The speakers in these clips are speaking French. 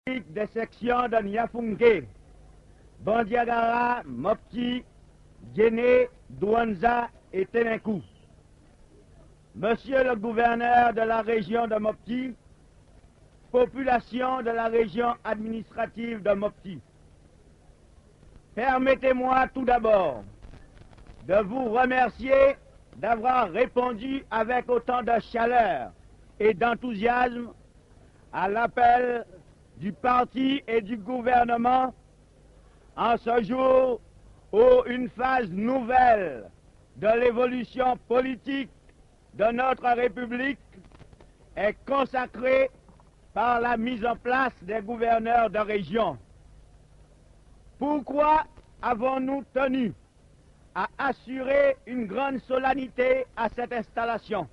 des sections de Niafunke, Bandiagara, Mopti, Guéné, Douanza et Téninkou. Monsieur le gouverneur de la région de Mopti, population de la région administrative de Mopti, permettez-moi tout d'abord de vous remercier d'avoir répondu avec autant de chaleur et d'enthousiasme à l'appel du parti et du gouvernement en ce jour où une phase nouvelle de l'évolution politique de notre République est consacrée par la mise en place des gouverneurs de région. Pourquoi avons-nous tenu à assurer une grande solennité à cette installation?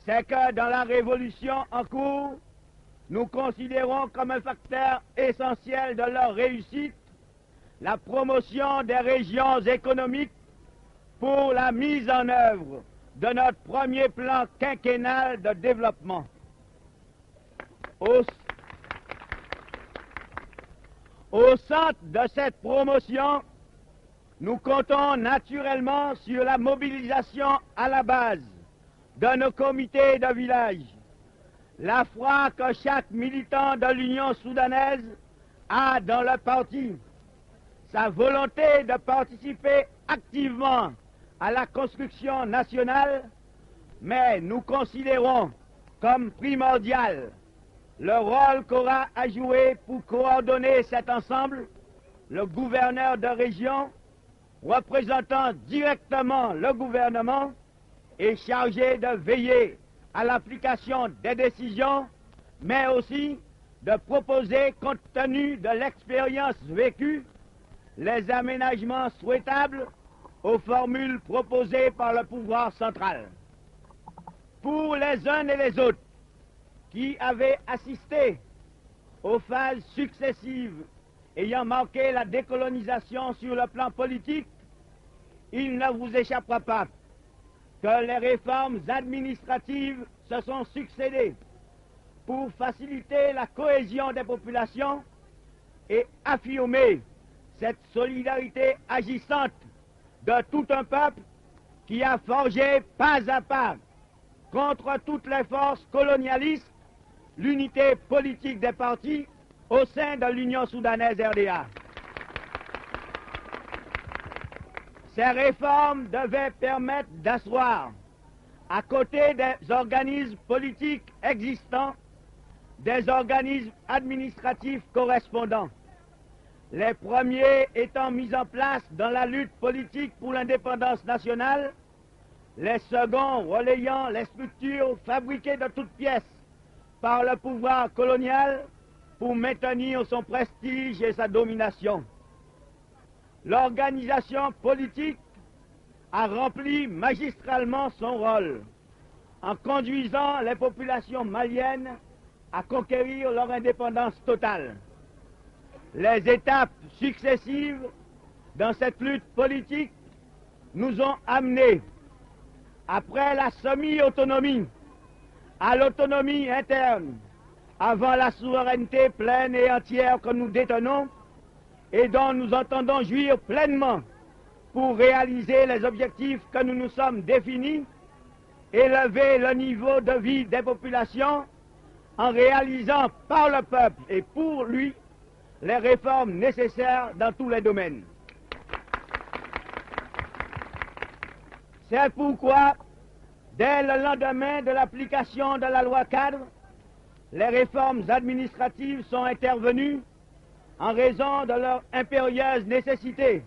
C'est que dans la révolution en cours, nous considérons comme un facteur essentiel de leur réussite la promotion des régions économiques pour la mise en œuvre de notre premier plan quinquennal de développement. Au centre de cette promotion, nous comptons naturellement sur la mobilisation à la base de nos comités de village, la foi que chaque militant de l'Union soudanaise a dans le parti, sa volonté de participer activement à la construction nationale, mais nous considérons comme primordial le rôle qu'aura à jouer pour coordonner cet ensemble le gouverneur de région, représentant directement le gouvernement et chargé de veiller à l'application des décisions, mais aussi de proposer, compte tenu de l'expérience vécue, les aménagements souhaitables aux formules proposées par le pouvoir central. Pour les uns et les autres qui avaient assisté aux phases successives ayant marqué la décolonisation sur le plan politique, il ne vous échappera pas que les réformes administratives se sont succédées pour faciliter la cohésion des populations et affirmer cette solidarité agissante de tout un peuple qui a forgé pas à pas, contre toutes les forces colonialistes, l'unité politique des partis au sein de l'Union soudanaise RDA. Ces réformes devaient permettre d'asseoir, à côté des organismes politiques existants, des organismes administratifs correspondants. Les premiers étant mis en place dans la lutte politique pour l'indépendance nationale, les seconds relayant les structures fabriquées de toutes pièces par le pouvoir colonial pour maintenir son prestige et sa domination. L'organisation politique a rempli magistralement son rôle en conduisant les populations maliennes à conquérir leur indépendance totale. Les étapes successives dans cette lutte politique nous ont amenés, après la semi-autonomie, à l'autonomie interne, avant la souveraineté pleine et entière que nous détenons et dont nous entendons jouir pleinement pour réaliser les objectifs que nous nous sommes définis, élever le niveau de vie des populations en réalisant par le peuple et pour lui les réformes nécessaires dans tous les domaines. C'est pourquoi, dès le lendemain de l'application de la loi cadre, les réformes administratives sont intervenues en raison de leur impérieuse nécessité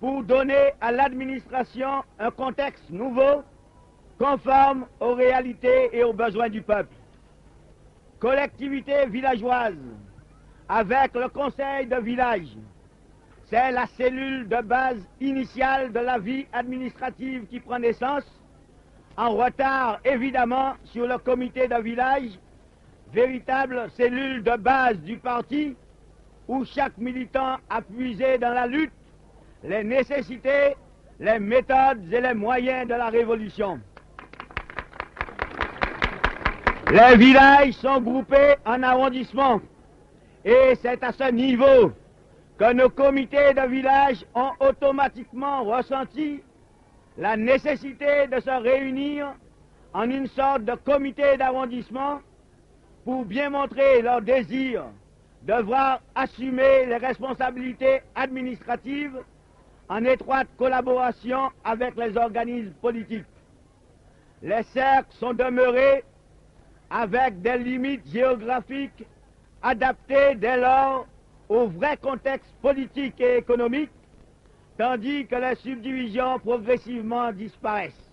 pour donner à l'administration un contexte nouveau, conforme aux réalités et aux besoins du peuple. Collectivité villageoise, avec le conseil de village, c'est la cellule de base initiale de la vie administrative qui prend naissance, en retard évidemment sur le comité de village, véritable cellule de base du parti, où chaque militant a puisé dans la lutte les nécessités, les méthodes et les moyens de la révolution. Les villages sont groupés en arrondissements Et c'est à ce niveau que nos comités de village ont automatiquement ressenti la nécessité de se réunir en une sorte de comité d'arrondissement pour bien montrer leur désir de voir assumer les responsabilités administratives en étroite collaboration avec les organismes politiques. Les cercles sont demeurés avec des limites géographiques adaptées dès lors au vrai contexte politique et économique, tandis que les subdivisions progressivement disparaissent.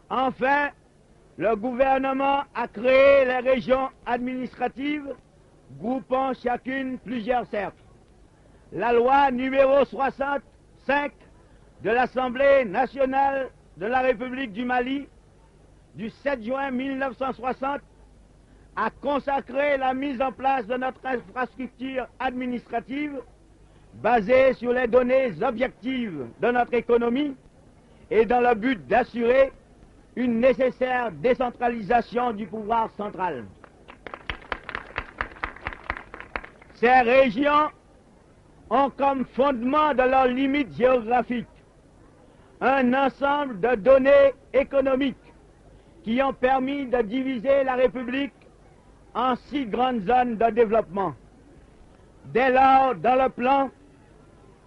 Enfin, le gouvernement a créé les régions administratives, groupant chacune plusieurs cercles. La loi numéro 65 de l'Assemblée nationale de la République du Mali du 7 juin 1960 a consacré la mise en place de notre infrastructure administrative basée sur les données objectives de notre économie et dans le but d'assurer une nécessaire décentralisation du pouvoir central. Ces régions ont comme fondement de leurs limites géographiques un ensemble de données économiques qui ont permis de diviser la République en 6 grandes zones de développement. Dès lors, dans le plan,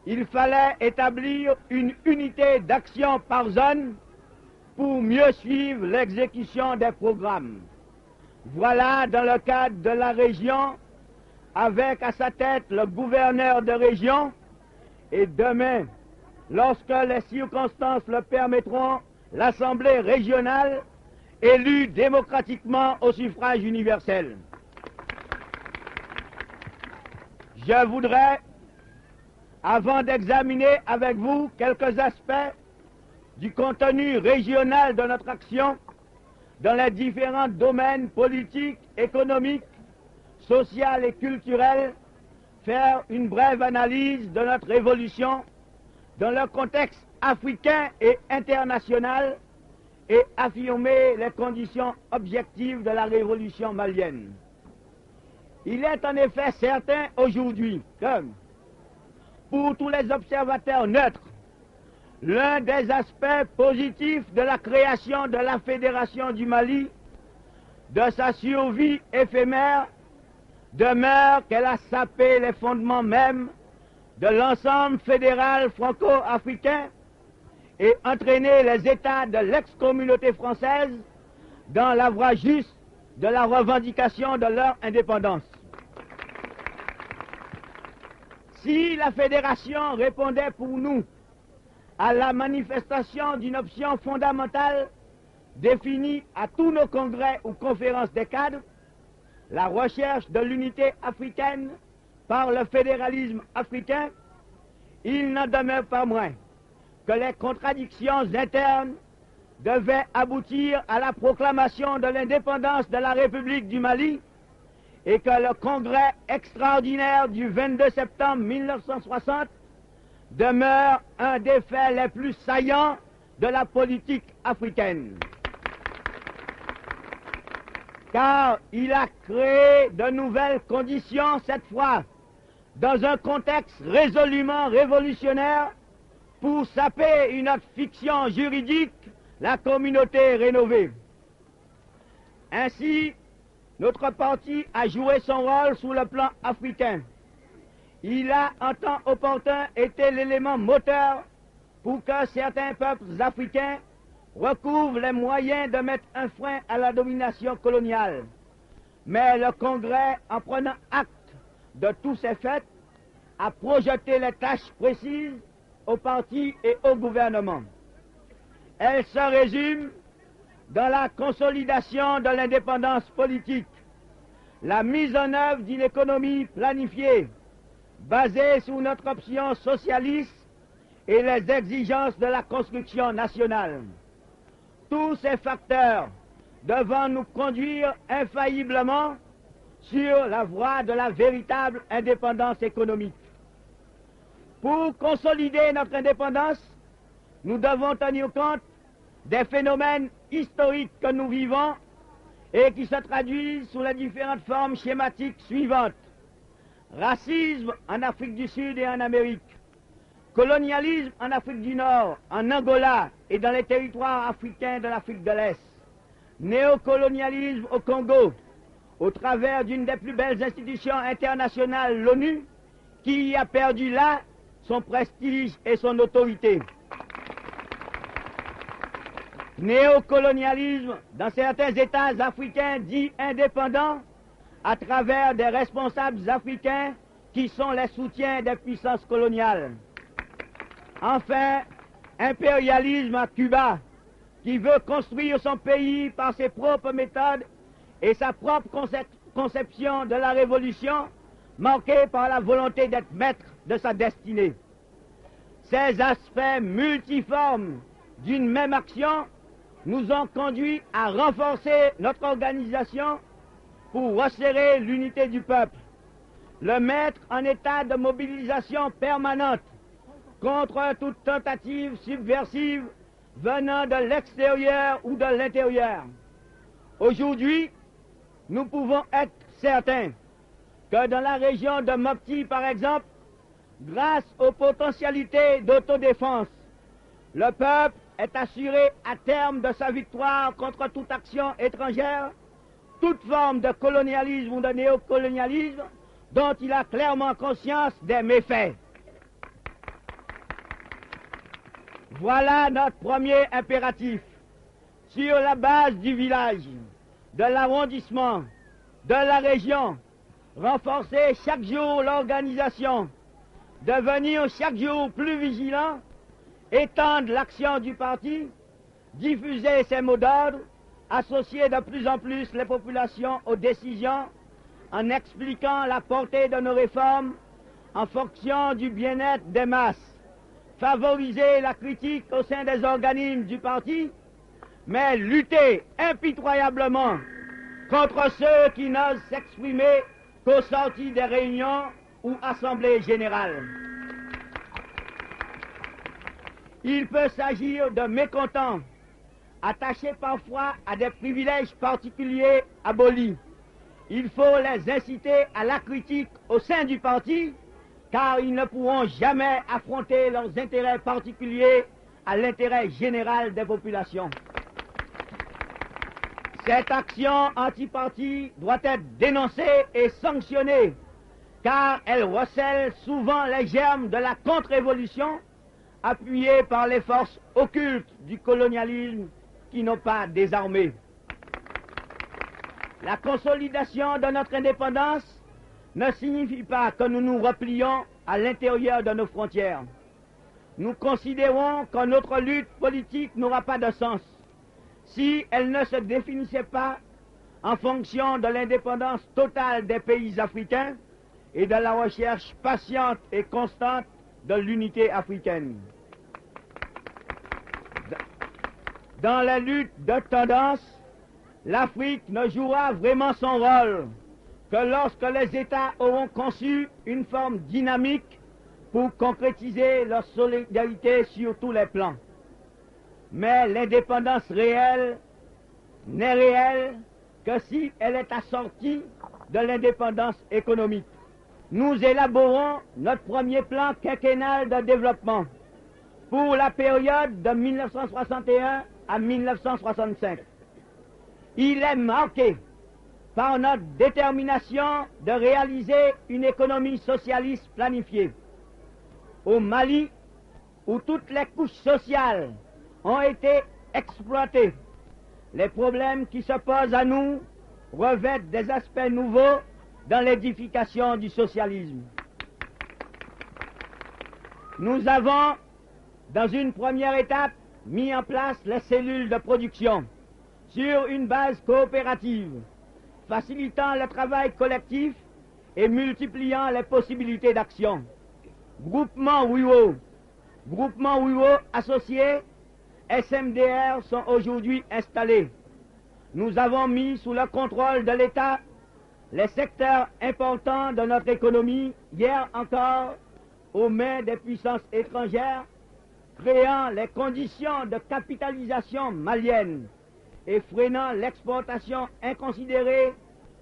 il fallait établir une unité d'action par zone pour mieux suivre l'exécution des programmes. Voilà, dans le cadre de la région, avec à sa tête le gouverneur de région, et demain, lorsque les circonstances le permettront, l'Assemblée régionale, élue démocratiquement au suffrage universel. Je voudrais, avant d'examiner avec vous quelques aspects du contenu régional de notre action dans les différents domaines politiques, économiques, social et culturel, faire une brève analyse de notre évolution dans le contexte africain et international et affirmer les conditions objectives de la révolution malienne. Il est en effet certain aujourd'hui que, pour tous les observateurs neutres, l'un des aspects positifs de la création de la Fédération du Mali, de sa survie éphémère, demeure qu'elle a sapé les fondements mêmes de l'ensemble fédéral franco-africain et entraîné les États de l'ex-communauté française dans la voie juste de la revendication de leur indépendance. Si la Fédération répondait pour nous à la manifestation d'une option fondamentale définie à tous nos congrès ou conférences des cadres, la recherche de l'unité africaine par le fédéralisme africain, il n'en demeure pas moins que les contradictions internes devaient aboutir à la proclamation de l'indépendance de la République du Mali et que le congrès extraordinaire du 22 septembre 1960 demeure un des faits les plus saillants de la politique africaine. Car il a créé de nouvelles conditions, cette fois, dans un contexte résolument révolutionnaire, pour saper une autre fiction juridique, la communauté rénovée. Ainsi, notre parti a joué son rôle sur le plan africain. Il a, en temps opportun, été l'élément moteur pour que certains peuples africains recouvrent les moyens de mettre un frein à la domination coloniale. Mais le Congrès, en prenant acte de tous ces faits, a projeté les tâches précises au parti et au gouvernement. Elle se résume dans la consolidation de l'indépendance politique, la mise en œuvre d'une économie planifiée, basée sur notre option socialiste et les exigences de la construction nationale. Tous ces facteurs devant nous conduire infailliblement sur la voie de la véritable indépendance économique. Pour consolider notre indépendance, nous devons tenir compte des phénomènes historiques que nous vivons et qui se traduisent sous les différentes formes schématiques suivantes. Racisme en Afrique du Sud et en Amérique. Colonialisme en Afrique du Nord, en Angola et dans les territoires africains de l'Afrique de l'Est. Néocolonialisme au Congo, au travers d'une des plus belles institutions internationales, l'ONU, qui a perdu là son prestige et son autorité. Néocolonialisme dans certains États africains dits indépendants, à travers des responsables africains qui sont les soutiens des puissances coloniales. Enfin, impérialisme à Cuba, qui veut construire son pays par ses propres méthodes et sa propre conception de la révolution, marquée par la volonté d'être maître de sa destinée. Ces aspects multiformes d'une même action nous ont conduits à renforcer notre organisation pour resserrer l'unité du peuple, le mettre en état de mobilisation permanente contre toute tentative subversive venant de l'extérieur ou de l'intérieur. Aujourd'hui, nous pouvons être certains que dans la région de Mopti, par exemple, grâce aux potentialités d'autodéfense, le peuple est assuré à terme de sa victoire contre toute action étrangère, toute forme de colonialisme ou de néocolonialisme dont il a clairement conscience des méfaits. Voilà notre premier impératif. Sur la base du village, de l'arrondissement, de la région, renforcer chaque jour l'organisation, devenir chaque jour plus vigilant, étendre l'action du parti, diffuser ses mots d'ordre, associer de plus en plus les populations aux décisions, en expliquant la portée de nos réformes en fonction du bien-être des masses, favoriser la critique au sein des organismes du parti, mais lutter impitoyablement contre ceux qui n'osent s'exprimer qu'aux sorties des réunions ou assemblées générales. Il peut s'agir de mécontents, attachés parfois à des privilèges particuliers abolis. Il faut les inciter à la critique au sein du parti, car ils ne pourront jamais affronter leurs intérêts particuliers à l'intérêt général des populations. Cette action anti-parti doit être dénoncée et sanctionnée, car elle recèle souvent les germes de la contre-révolution, appuyée par les forces occultes du colonialisme qui n'ont pas désarmé. La consolidation de notre indépendance ne signifie pas que nous nous replions à l'intérieur de nos frontières. Nous considérons que notre lutte politique n'aura pas de sens si elle ne se définissait pas en fonction de l'indépendance totale des pays africains et de la recherche patiente et constante de l'unité africaine. Dans la lutte de tendance, l'Afrique ne jouera vraiment son rôle que lorsque les États auront conçu une forme dynamique pour concrétiser leur solidarité sur tous les plans. Mais l'indépendance réelle n'est réelle que si elle est assortie de l'indépendance économique. Nous élaborons notre premier plan quinquennal de développement pour la période de 1961 à 1965. Il est marqué par notre détermination de réaliser une économie socialiste planifiée. Au Mali, où toutes les couches sociales ont été exploitées, les problèmes qui se posent à nous revêtent des aspects nouveaux dans l'édification du socialisme. Nous avons, dans une première étape, mis en place les cellules de production sur une base coopérative, facilitant le travail collectif et multipliant les possibilités d'action. Groupements ruraux associés, SMDR sont aujourd'hui installés. Nous avons mis sous le contrôle de l'État les secteurs importants de notre économie, hier encore aux mains des puissances étrangères, créant les conditions de capitalisation malienne et freinant l'exportation inconsidérée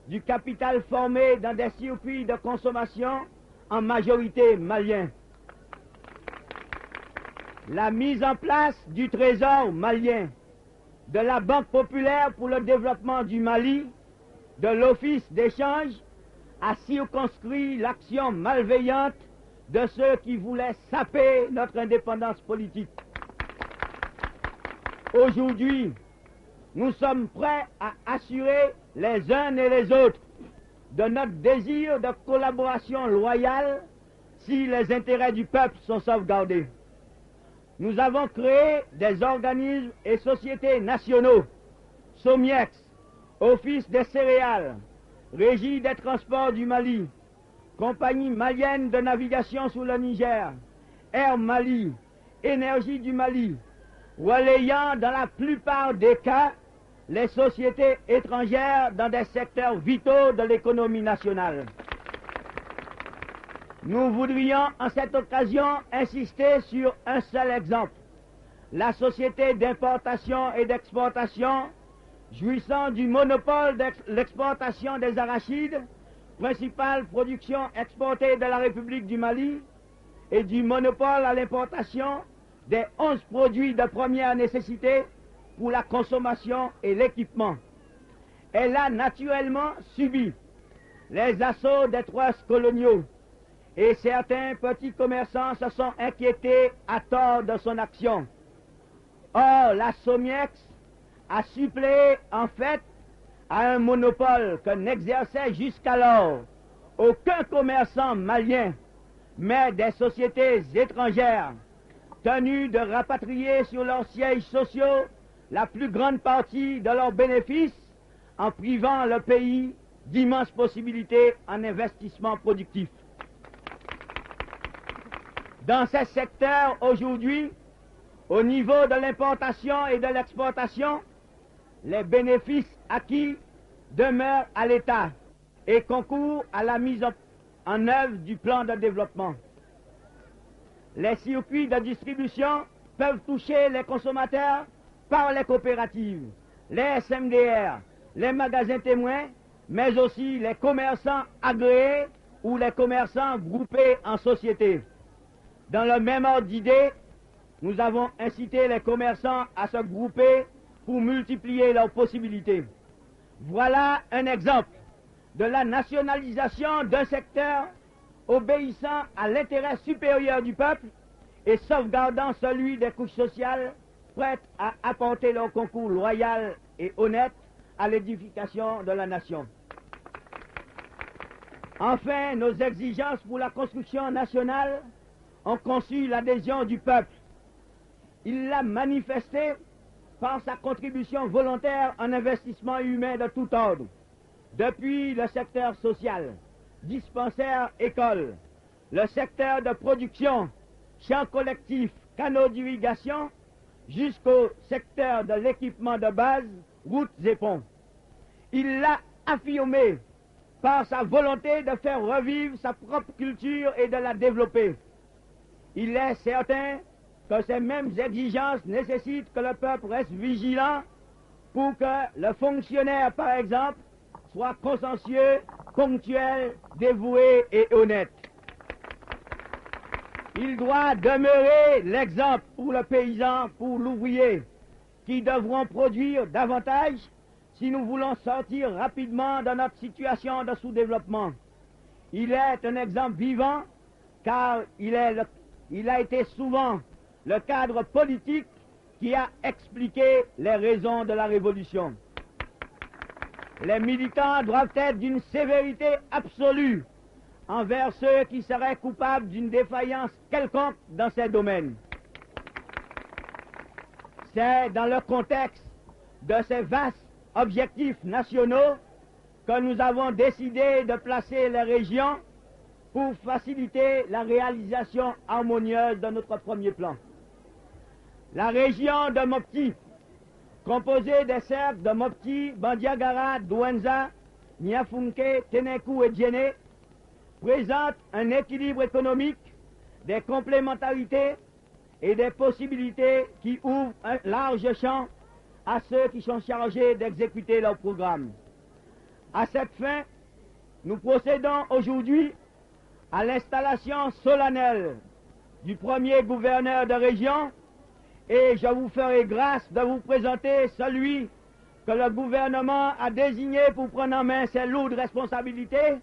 du capital formé dans des circuits de consommation en majorité maliens. La mise en place du Trésor malien, de la Banque populaire pour le développement du Mali, de l'Office d'échange, a circonscrit l'action malveillante de ceux qui voulaient saper notre indépendance politique. Aujourd'hui, nous sommes prêts à assurer les uns et les autres de notre désir de collaboration loyale si les intérêts du peuple sont sauvegardés. Nous avons créé des organismes et sociétés nationaux, SOMIEX, Office des céréales, Régie des transports du Mali, Compagnie malienne de navigation sous le Niger, Air Mali, Énergie du Mali, relayant dans la plupart des cas les sociétés étrangères dans des secteurs vitaux de l'économie nationale. Nous voudrions en cette occasion insister sur un seul exemple. La société d'importation et d'exportation, jouissant du monopole de l'exportation des arachides, principale production exportée de la République du Mali, et du monopole à l'importation des 11 produits de première nécessité pour la consommation et l'équipement. Elle a naturellement subi les assauts des trusts coloniaux et certains petits commerçants se sont inquiétés à tort de son action. Or, la SOMIEX a suppléé en fait à un monopole que n'exerçait jusqu'alors aucun commerçant malien, mais des sociétés étrangères tenues de rapatrier sur leurs sièges sociaux la plus grande partie de leurs bénéfices en privant le pays d'immenses possibilités en investissement productif. Dans ces secteurs aujourd'hui, au niveau de l'importation et de l'exportation, les bénéfices acquis demeurent à l'État et concourent à la mise en œuvre du plan de développement. Les circuits de distribution peuvent toucher les consommateurs par les coopératives, les SMDR, les magasins témoins, mais aussi les commerçants agréés ou les commerçants groupés en société. Dans le même ordre d'idée, nous avons incité les commerçants à se grouper pour multiplier leurs possibilités. Voilà un exemple de la nationalisation d'un secteur obéissant à l'intérêt supérieur du peuple et sauvegardant celui des couches sociales prêtes à apporter leur concours loyal et honnête à l'édification de la nation. Enfin, nos exigences pour la construction nationale ont conçu l'adhésion du peuple. Il l'a manifesté par sa contribution volontaire en investissement humain de tout ordre, depuis le secteur social, dispensaire, école, le secteur de production, champs collectifs, canaux d'irrigation, jusqu'au secteur de l'équipement de base, routes et ponts. Il l'a affirmé par sa volonté de faire revivre sa propre culture et de la développer. Il est certain que ces mêmes exigences nécessitent que le peuple reste vigilant pour que le fonctionnaire, par exemple, soit consciencieux, ponctuel, dévoué et honnête. Il doit demeurer l'exemple pour le paysan, pour l'ouvrier, qui devront produire davantage si nous voulons sortir rapidement de notre situation de sous-développement. Il est un exemple vivant car il a été souvent le cadre politique qui a expliqué les raisons de la révolution. Les militants doivent être d'une sévérité absolue envers ceux qui seraient coupables d'une défaillance quelconque dans ces domaines. C'est dans le contexte de ces vastes objectifs nationaux que nous avons décidé de placer les régions pour faciliter la réalisation harmonieuse de notre premier plan. La région de Mopti, composée des cercles de Mopti, Bandiagara, Douenza, Niafunke, Tenekou et Djéné, présente un équilibre économique, des complémentarités et des possibilités qui ouvrent un large champ à ceux qui sont chargés d'exécuter leur programme. À cette fin, nous procédons aujourd'hui à l'installation solennelle du premier gouverneur de région et je vous ferai grâce de vous présenter celui que le gouvernement a désigné pour prendre en main ses lourdes responsabilités,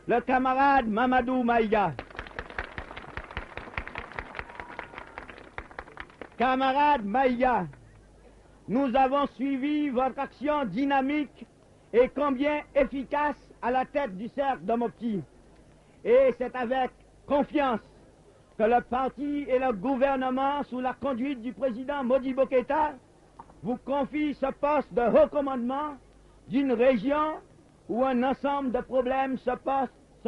le camarade Mamadou Maïga. Camarade Maïga, nous avons suivi votre action dynamique et combien efficace à la tête du cercle de Mopti. Et c'est avec confiance que le parti et le gouvernement, sous la conduite du président Modibo Keïta, vous confient ce poste de haut commandement d'une région où un ensemble de problèmes se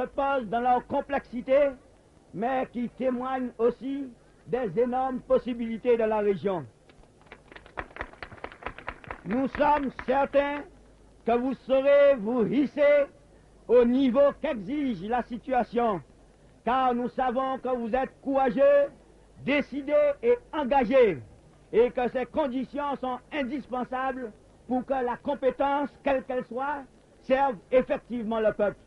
posent dans leur complexité, mais qui témoignent aussi des énormes possibilités de la région. Nous sommes certains que vous saurez vous hisser au niveau qu'exige la situation, car nous savons que vous êtes courageux, décidés et engagés, et que ces conditions sont indispensables pour que la compétence, quelle qu'elle soit, serve effectivement le peuple.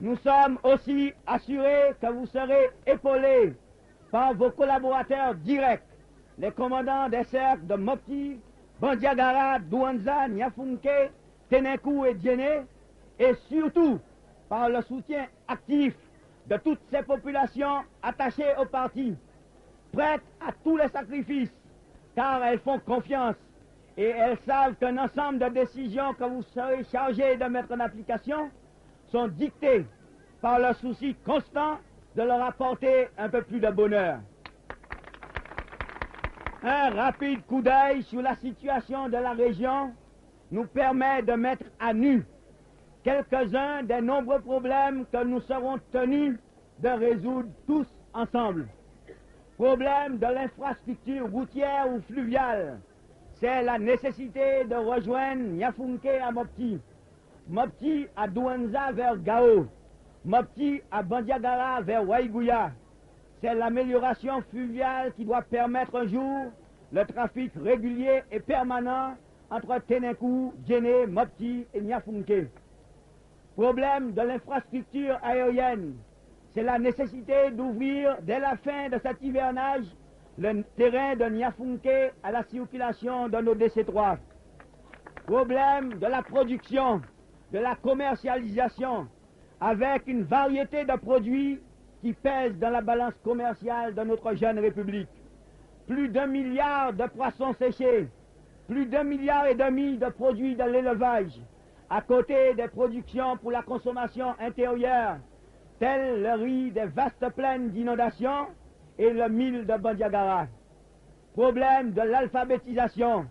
Nous sommes aussi assurés que vous serez épaulés par vos collaborateurs directs, les commandants des cercles de Mopti, Bandiagara, Douanza, Niafunke, Ténékou et Djéné, et surtout par le soutien actif de toutes ces populations attachées au parti, prêtes à tous les sacrifices, car elles font confiance et elles savent qu'un ensemble de décisions que vous serez chargés de mettre en application sont dictées par le souci constant de leur apporter un peu plus de bonheur. Un rapide coup d'œil sur la situation de la région nous permet de mettre à nu quelques-uns des nombreux problèmes que nous serons tenus de résoudre tous ensemble. Problème de l'infrastructure routière ou fluviale, c'est la nécessité de rejoindre Niafunke à Mopti, Mopti à Douanza vers Gao, Mopti à Bandiagara vers Waïgouya. C'est l'amélioration fluviale qui doit permettre un jour le trafic régulier et permanent entre Ténékou, Djéné, Mopti et Niafunke. Problème de l'infrastructure aérienne, c'est la nécessité d'ouvrir dès la fin de cet hivernage le terrain de Niafunke à la circulation de nos DC-3. Problème de la production, de la commercialisation, avec une variété de produits qui pèsent dans la balance commerciale de notre jeune République. Plus d'1 milliard de poissons séchés, plus d'1,5 milliard de produits de l'élevage, à côté des productions pour la consommation intérieure, telles le riz des vastes plaines d'inondation et le mil de Bandiagara. Problème de l'alphabétisation,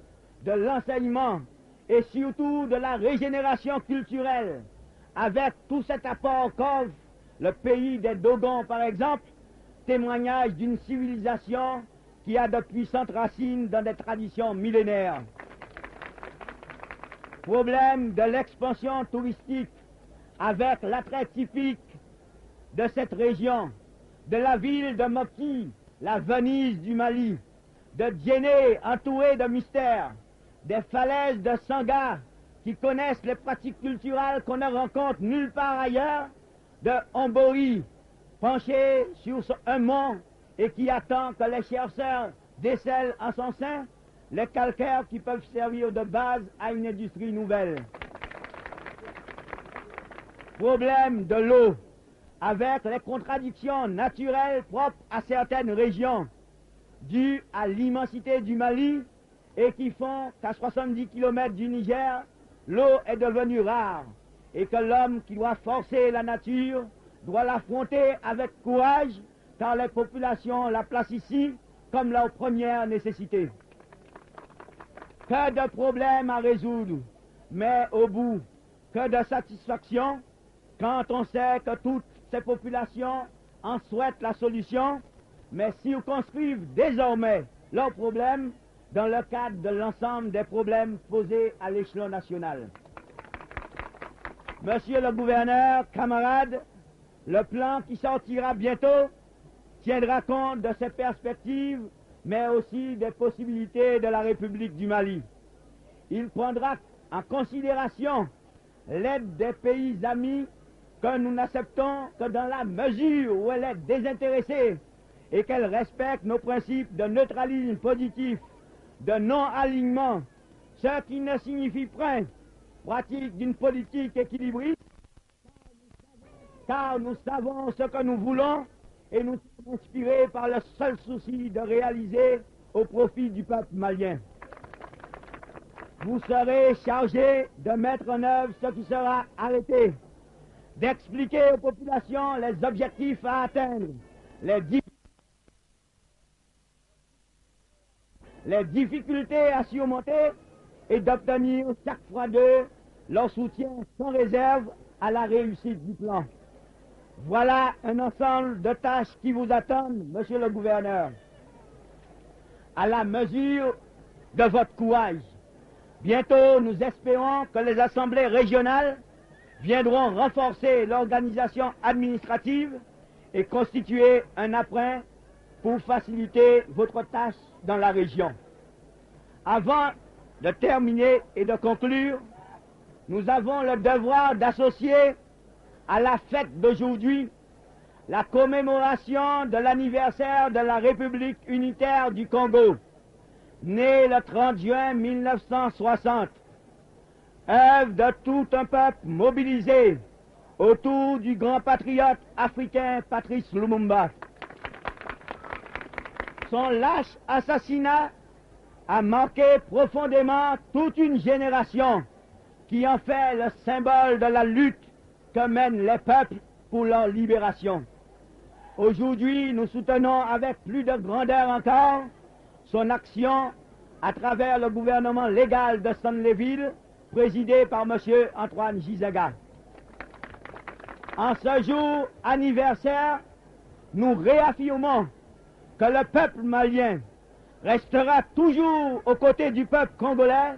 de l'enseignement et surtout de la régénération culturelle, avec tout cet apport qu'offre le pays des Dogons par exemple, témoignage d'une civilisation qui a de puissantes racines dans des traditions millénaires. Problème de l'expansion touristique, avec l'attrait typique de cette région, de la ville de Mopti, la Venise du Mali, de Djéné entourée de mystères, des falaises de Sanga qui connaissent les pratiques culturelles qu'on ne rencontre nulle part ailleurs, de Ombori, penché sur un mont et qui attend que les chercheurs décèlent en son sein les calcaires qui peuvent servir de base à une industrie nouvelle. Problème de l'eau, avec les contradictions naturelles propres à certaines régions, dues à l'immensité du Mali et qui font qu'à 70 km du Niger, l'eau est devenue rare et que l'homme qui doit forcer la nature doit l'affronter avec courage car les populations la placent ici comme leur première nécessité. Que de problèmes à résoudre, mais au bout, que de satisfaction quand on sait que toutes ces populations en souhaitent la solution, mais circonscrivent désormais leurs problèmes dans le cadre de l'ensemble des problèmes posés à l'échelon national. Monsieur le gouverneur, camarades, le plan qui sortira bientôt tiendra compte de ces perspectives, mais aussi des possibilités de la République du Mali. Il prendra en considération l'aide des pays amis que nous n'acceptons que dans la mesure où elle est désintéressée et qu'elle respecte nos principes de neutralisme positif, de non-alignement, ce qui ne signifie point pratique d'une politique équilibriste, car nous savons ce que nous voulons et nous sommes inspirés par le seul souci de réaliser au profit du peuple malien. Vous serez chargés de mettre en œuvre ce qui sera arrêté, d'expliquer aux populations les objectifs à atteindre, les difficultés à surmonter et d'obtenir chaque fois d'eux leur soutien sans réserve à la réussite du plan. Voilà un ensemble de tâches qui vous attendent, monsieur le gouverneur, à la mesure de votre courage. Bientôt, nous espérons que les assemblées régionales viendront renforcer l'organisation administrative et constituer un appoint pour faciliter votre tâche dans la région. Avant de terminer et de conclure, nous avons le devoir d'associer à la fête d'aujourd'hui la commémoration de l'anniversaire de la République unitaire du Congo, née le 30 juin 1960, œuvre de tout un peuple mobilisé autour du grand patriote africain Patrice Lumumba. Son lâche assassinat a marqué profondément toute une génération qui en fait le symbole de la lutte que mènent les peuples pour leur libération. Aujourd'hui, nous soutenons avec plus de grandeur encore son action à travers le gouvernement légal de Stanleyville, présidé par M. Antoine Gizenga. En ce jour anniversaire, nous réaffirmons que le peuple malien restera toujours aux côtés du peuple congolais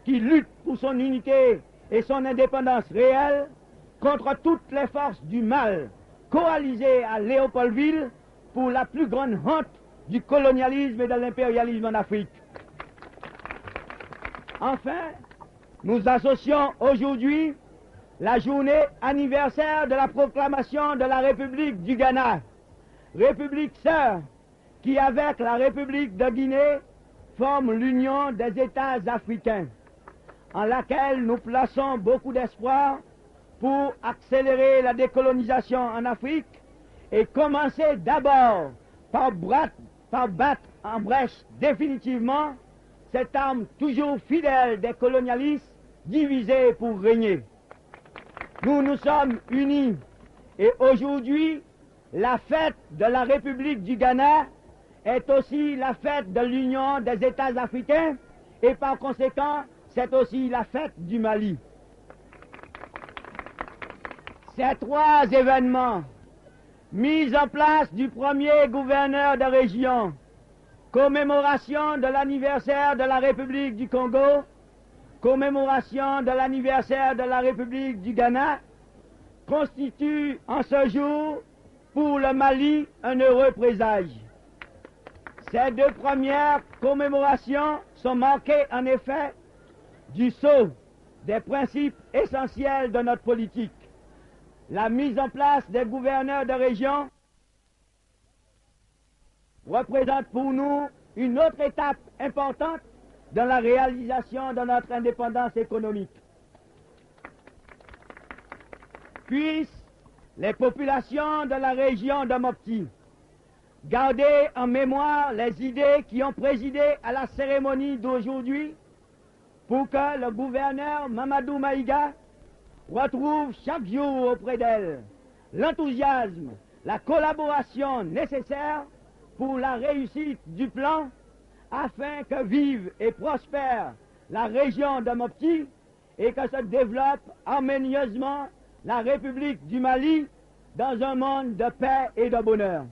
qui lutte pour son unité et son indépendance réelle contre toutes les forces du mal coalisées à Léopoldville pour la plus grande honte du colonialisme et de l'impérialisme en Afrique. Enfin, nous associons aujourd'hui la journée anniversaire de la proclamation de la République du Ghana, République sœur qui, avec la République de Guinée, forme l'Union des États africains, en laquelle nous plaçons beaucoup d'espoir pour accélérer la décolonisation en Afrique et commencer d'abord par battre en brèche définitivement cette arme toujours fidèle des colonialistes divisés pour régner. Nous nous sommes unis et aujourd'hui, la fête de la République du Ghana est aussi la fête de l'Union des États africains et par conséquent, c'est aussi la fête du Mali. Ces trois événements, mise en place du premier gouverneur de région, commémoration de l'anniversaire de la République du Congo, commémoration de l'anniversaire de la République du Ghana, constituent en ce jour pour le Mali un heureux présage. Ces deux premières commémorations sont marquées en effet du sceau des principes essentiels de notre politique. La mise en place des gouverneurs de région représente pour nous une autre étape importante dans la réalisation de notre indépendance économique. Puissent les populations de la région de Mopti garder en mémoire les idées qui ont présidé à la cérémonie d'aujourd'hui pour que le gouverneur Mamadou Maïga retrouve chaque jour auprès d'elle l'enthousiasme, la collaboration nécessaire pour la réussite du plan afin que vive et prospère la région de Mopti et que se développe harmonieusement la République du Mali dans un monde de paix et de bonheur.